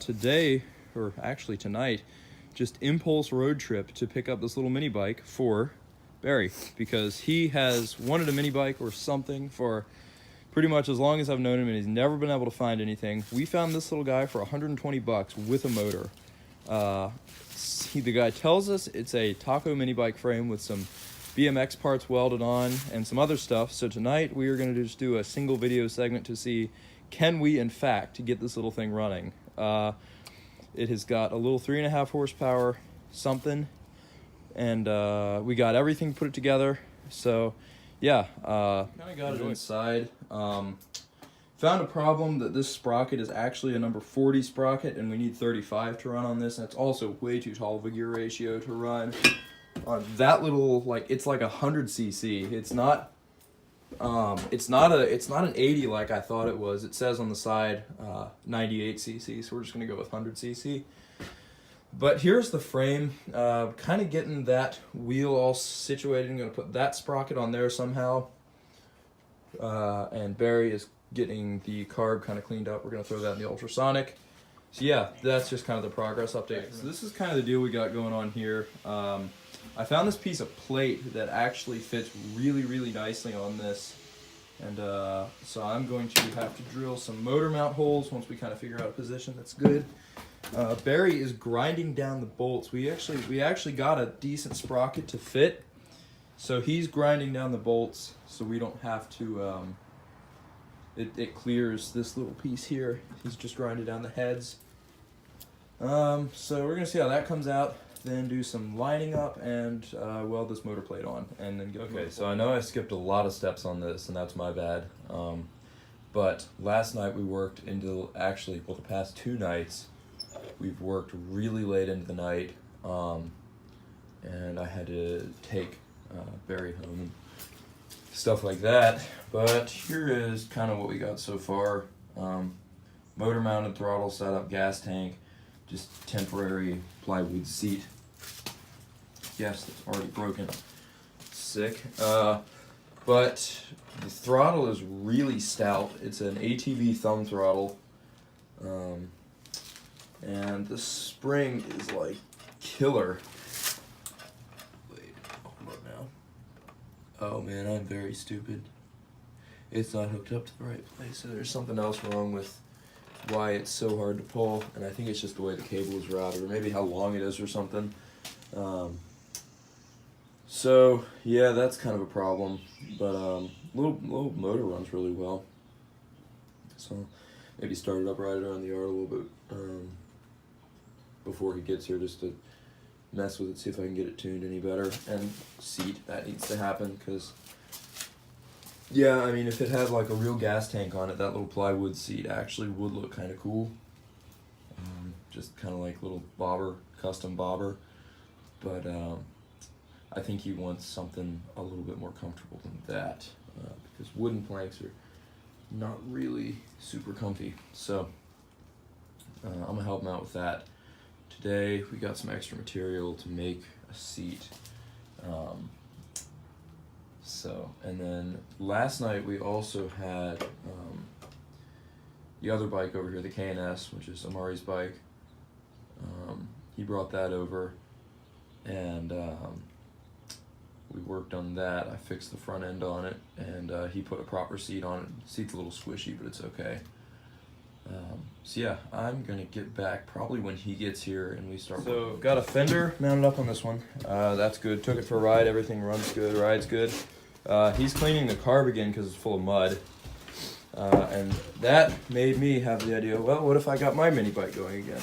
today, or actually tonight, just impulse road trip to pick up this little mini bike for Barry, because he has wanted a mini bike or something for pretty much as long as I've known him, and he's never been able to find anything. We found this little guy for $120 with a motor. The guy tells us it's a Taco mini bike frame with some BMX parts welded on and some other stuff. So tonight we are going to just do a single video segment to see, can we in fact get this little thing running. It has got a little 3.5 horsepower something, and we got everything put it together. So yeah, kind of got it inside. Found a problem that this sprocket is actually a number 40 sprocket, and we need 35 to run on this, and it's also way too tall of a gear ratio to run on that little, like, it's like 100cc. It's not an 80 like I thought it was. It says on the side 98cc, so we're just gonna go with 100cc. But here's the frame, kind of getting that wheel all situated. I'm gonna put that sprocket on there somehow, and Barry is getting the carb kind of cleaned up. We're gonna throw that in the ultrasonic. So yeah, that's just kind of the progress update. So this is kind of the deal we got going on here. I found this piece of plate that actually fits really, really nicely on this. And so I'm going to have to drill some motor mount holes once we kind of figure out a position that's good. Barry is grinding down the bolts. We actually got a decent sprocket to fit. So he's grinding down the bolts so we don't have to, it clears this little piece here. He's just grinding down the heads. So we're gonna see how that comes out, then do some lining up and weld this motor plate on, and then get. Okay, so I know I skipped a lot of steps on this, and that's my bad. But last night we worked into, actually, well, the past 2 nights, we've worked really late into the night, and I had to take Barry home and stuff like that. But here is kind of what we got so far. Motor mounted throttle setup, gas tank, just temporary plywood seat. Yes, that's already broken. Sick. But the throttle is really stout. It's an ATV thumb throttle. And the spring is like killer. Wait, hold on now. Oh man, I'm very stupid. It's not hooked up to the right place, so there's something else wrong with why it's so hard to pull, and I think it's just the way the cable is routed, or maybe how long it is or something. So yeah, that's kind of a problem, but little motor runs really well. So maybe start it up, ride it around the yard a little bit before he gets here, just to mess with it, see if I can get it tuned any better. And seat, that needs to happen, because yeah, I mean, if it had like a real gas tank on it, that little plywood seat actually would look kind of cool. Just kind of like little bobber, custom bobber. But I think he wants something a little bit more comfortable than that, because wooden planks are not really super comfy. So I'm gonna help him out with that. Today we got some extra material to make a seat. And then last night we also had the other bike over here, the K&S, which is Amari's bike. He brought that over, and we worked on that. I fixed the front end on it, and he put a proper seat on it. The seat's a little squishy, but it's okay. So yeah, I'm gonna get back probably when he gets here and we start. So got a fender mounted up on this one. That's good. Took it for a ride. Everything runs good. Rides good. He's cleaning the carb again because it's full of mud. And that made me have the idea, well, what if I got my mini bike going again?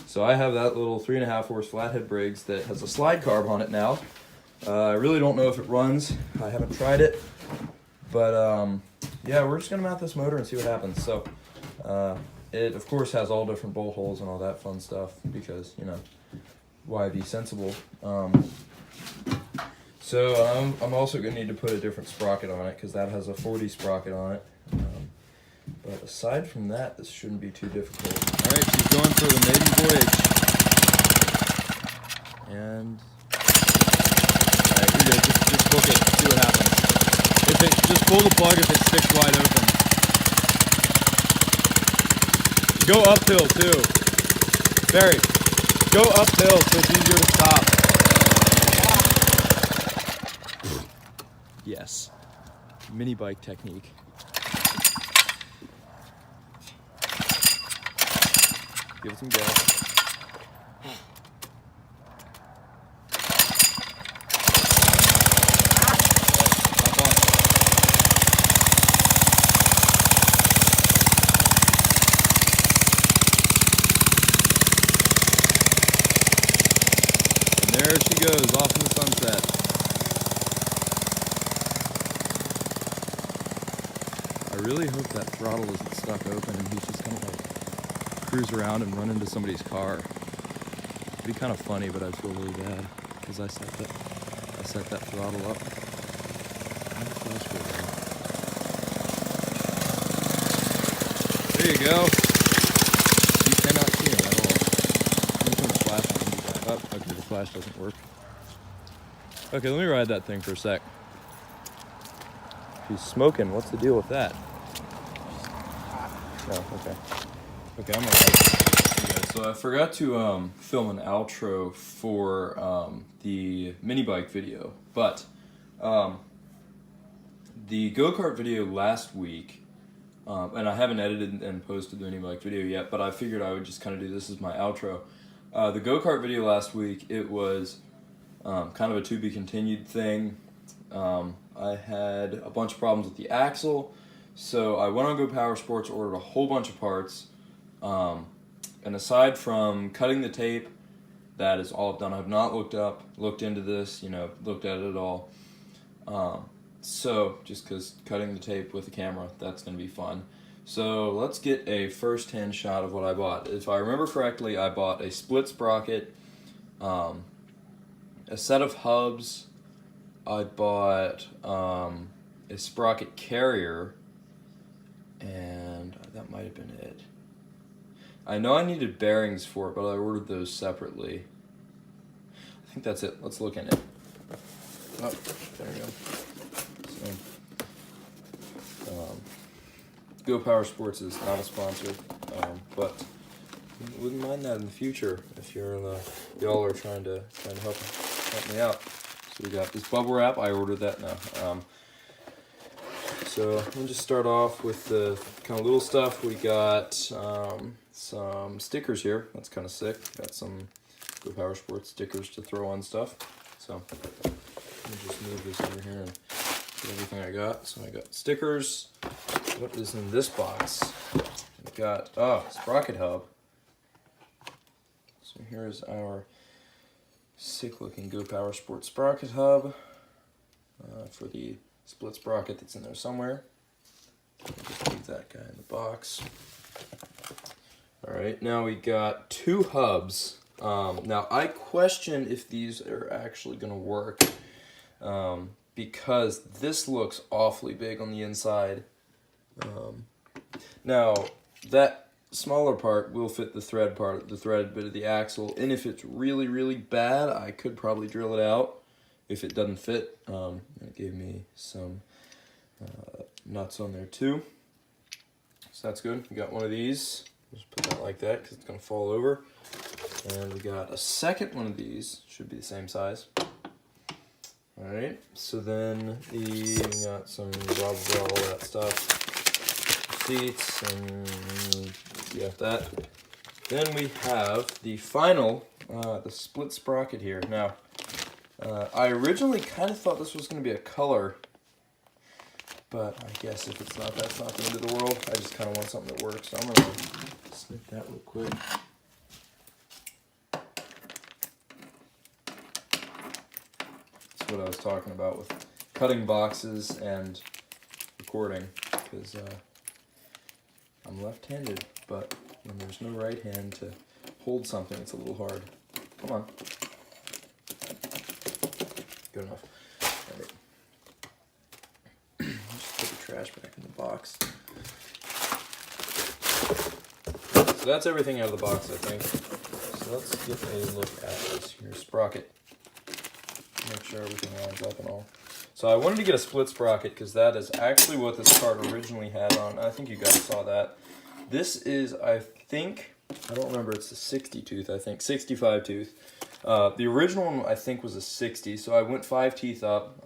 So I have that little 3.5 horse flathead Briggs that has a slide carb on it now. I really don't know if it runs. I haven't tried it. But yeah, we're just gonna mount this motor and see what happens. So it of course has all different bolt holes and all that fun stuff, because, you know, why be sensible? So I'm also going to need to put a different sprocket on it, because that has a 40 sprocket on it. But aside from that, this shouldn't be too difficult. Alright, she's going for the maiden voyage. And alright, here we go. Just book it, see what happens. If it, just pull the plug if it sticks wide open. Go uphill too. Barry, go uphill so it's easier to stop. Yes. Mini bike technique. Give it some gas. And there she goes off in the sunset. I really hope that throttle isn't stuck open and he's just gonna like cruise around and run into somebody's car. It'd be kind of funny, but I'd feel really bad because I set that throttle up. How the flash go there? There you go. You cannot see him at all. I'm gonna turn the flash on and be back up. Okay, the flash doesn't work. Okay, let me ride that thing for a sec. She's smoking. What's the deal with that? Oh, okay. Okay, I'm alright. Okay, so I forgot to film an outro for the mini bike video, but the go-kart video last week, and I haven't edited and posted the mini bike video yet, but I figured I would just kind of do this as my outro. The go-kart video last week, it was kind of a to be continued thing. I had a bunch of problems with the axle, so I went on Go Power Sports, ordered a whole bunch of parts, and aside from cutting the tape, that is all I've done. I've not looked into this, looked at it at all. So, just because cutting the tape with the camera, that's going to be fun. So, let's get a first-hand shot of what I bought. If I remember correctly, I bought a split sprocket, a set of hubs, I bought a sprocket carrier, and that might have been it. I know I needed bearings for it, but I ordered those separately. I think that's it. Let's look in it. Oh, there we go. So, Go Power Sports is not a sponsor, but wouldn't mind that in the future if y'all are trying to help me out. So we got this bubble wrap. I ordered that now. So let me just start off with the kind of little stuff. We got some stickers here. That's kind of sick. Got some Go Power Sports stickers to throw on stuff. So let me just move this over here and get everything I got. So I got stickers. What is in this box? We got sprocket hub. So here's our sick looking Go Power Sports sprocket hub for the split sprocket that's in there somewhere. Just leave that guy in the box. Alright, now we got two hubs. Now I question if these are actually going to work because this looks awfully big on the inside. Now that smaller part will fit the thread bit of the axle, and if it's really, really bad, I could probably drill it out if it doesn't fit. It gave me some nuts on there too, so that's good. We got one of these. Just put that like that because it's going to fall over. And we got a second one of these, should be the same size. Alright, so then we got some blah blah blah, all that stuff. Seats and yeah, that. Then we have the final, the split sprocket here. Now, I originally kind of thought this was going to be a color, but I guess if it's not, that's not the end of the world. I just kind of want something that works, so I'm going to snip that real quick. That's what I was talking about with cutting boxes and recording, because I'm left-handed, but when there's no right hand to hold something, it's a little hard. Come on. Good enough. All right. Just put the trash back in the box. So that's everything out of the box, I think. So let's get a look at this here sprocket. Make sure everything lines up and all. So I wanted to get a split sprocket because that is actually what this cart originally had on. I think you guys saw that. This is, I think, I don't remember, it's a 60 tooth, I think, 65 tooth. The original one I think was a 60, so I went 5 teeth up,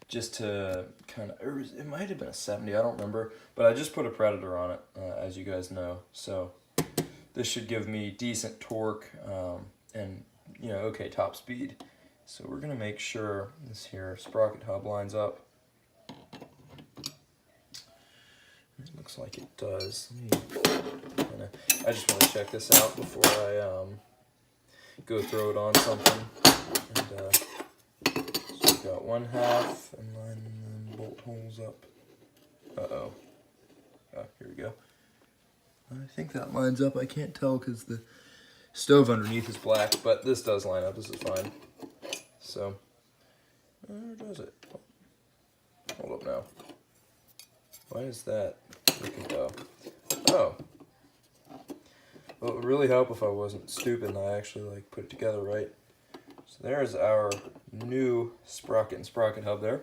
just to kind of, it might have been a 70, I don't remember, but I just put a Predator on it, as you guys know, so this should give me decent torque, and, you know, okay top speed. So we're going to make sure this here sprocket hub lines up. It looks like it does. I just want to check this out before I go throw it on something. And so we've got 1/2 and line them bolt holes up. Uh-oh. Oh, here we go. I think that lines up. I can't tell because the stove underneath is black, but this does line up. This is fine. So, where does it? Hold up now. Why is that? Oh. Well, it would really help if I wasn't stupid and I actually like put it together right. So there's our new sprocket and sprocket hub there.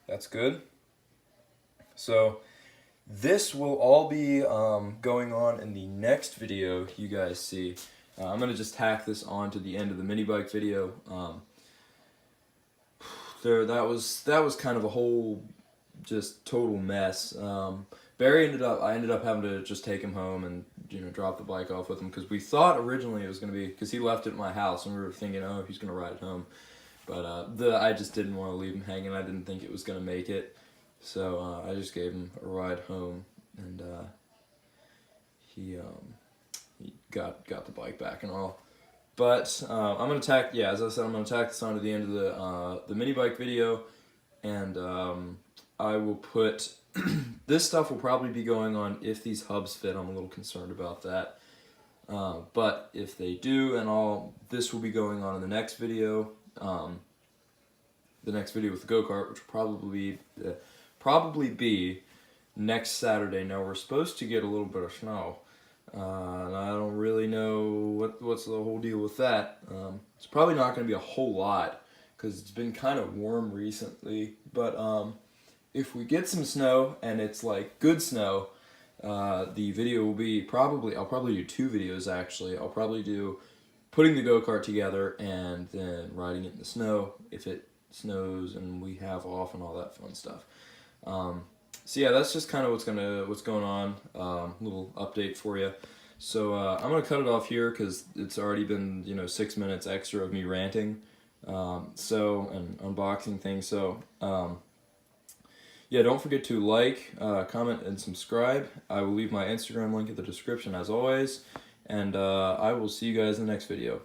That's good. So this will all be going on in the next video you guys see. I'm going to just tack this on to the end of the mini bike video. That was kind of a whole just total mess. I ended up having to just take him home and, you know, drop the bike off with him, because we thought originally it was going to be, because he left it at my house and we were thinking, oh, he's going to ride it home. But I just didn't want to leave him hanging. I didn't think it was going to make it. So I just gave him a ride home, and he got the bike back and all. But I'm going to tack, yeah, as I said, I'm going to tack this on to the end of the mini bike video, and I will put, this stuff will probably be going on if these hubs fit. I'm a little concerned about that. But if they do and all, this will be going on in the next video. The next video with the go-kart, which will probably be next Saturday. Now we're supposed to get a little bit of snow, and I don't really know what's the whole deal with that. It's probably not going to be a whole lot because it's been kind of warm recently, but if we get some snow and it's like good snow, the video will be I'll probably do 2 videos actually. I'll probably do putting the go-kart together and then riding it in the snow if it snows and we have off and all that fun stuff. So yeah, that's just kind of what's going on. Little update for you. So I'm gonna cut it off here because it's already been 6 minutes extra of me ranting. And unboxing things. So yeah, don't forget to like, comment, and subscribe. I will leave my Instagram link in the description as always. And I will see you guys in the next video.